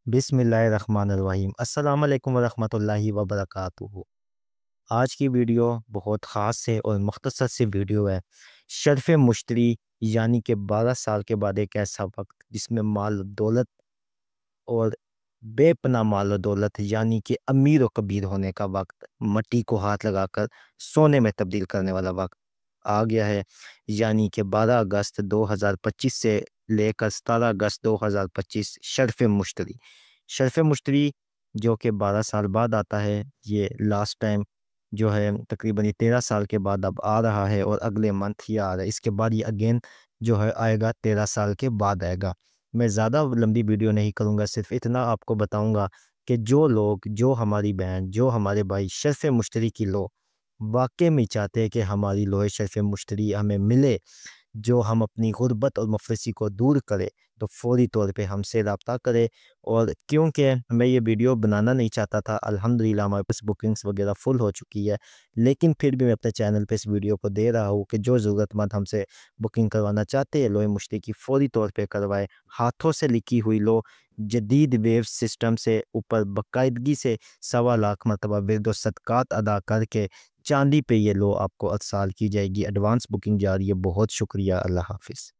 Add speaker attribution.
Speaker 1: बिस्मिल्लाहिर्रहमानिर्रहीम। अस्सलाम वालेकुम वरहमतुल्लाहि वबरकातुहू। आज की वीडियो बहुत ख़ास है और मुख्तसर सी वीडियो है। शर्फ़ मुश्तरी यानी कि 12 साल के बाद एक ऐसा वक्त जिसमें माल दौलत और बेपनाह माल और दौलत यानी कि अमीर व कबीर होने का वक्त, मट्टी को हाथ लगाकर सोने में तब्दील करने वाला वक्त आ गया है। यानी कि 12 अगस्त 2025 से लेकर 17 अगस्त 2025 शर्फ़ मुश्तरी। शर्फ़ मुश्तरी जो कि 12 साल बाद आता है, ये लास्ट टाइम जो है तकरीबन ये 13 साल के बाद अब आ रहा है और अगले मंथ ये आ रहा है। इसके बाद ये अगेन जो है आएगा 13 साल के बाद आएगा। मैं ज़्यादा लंबी वीडियो नहीं करूँगा, सिर्फ इतना आपको बताऊँगा कि जो लोग, जो हमारी बहन, जो हमारे भाई शर्फ़ मुश्तरी की लो वाक़ई में चाहते हैं कि हमारी लोहे शर्फ़ मुश्तरी हमें मिले, जो हम अपनी गुर्बत और मुफलिसी को दूर करे, तो फ़ौरी तौर पे हमसे रब्ता करे। और क्योंकि मैं ये वीडियो बनाना नहीं चाहता था, अल्हम्दुलिल्लाह हमारे पास बुकिंग्स वगैरह फुल हो चुकी है, लेकिन फिर भी मैं अपने चैनल पे इस वीडियो को दे रहा हूँ कि जो ज़रूरतमंद हमसे बुकिंग करवाना चाहते हैं लोहे मुश्तरी की, फ़ौरी तौर पे करवाएँ। हाथों से लिखी हुई लो, जदीद वेव सिस्टम से ऊपर बाकायदगी से 1.25 लाख मरतबा विर्द व सदक़ात अदा करके चांदी पे ये लो आपको अरसाल की जाएगी। एडवांस बुकिंग जा रही है। बहुत शुक्रिया। अल्लाह हाफ़िज़।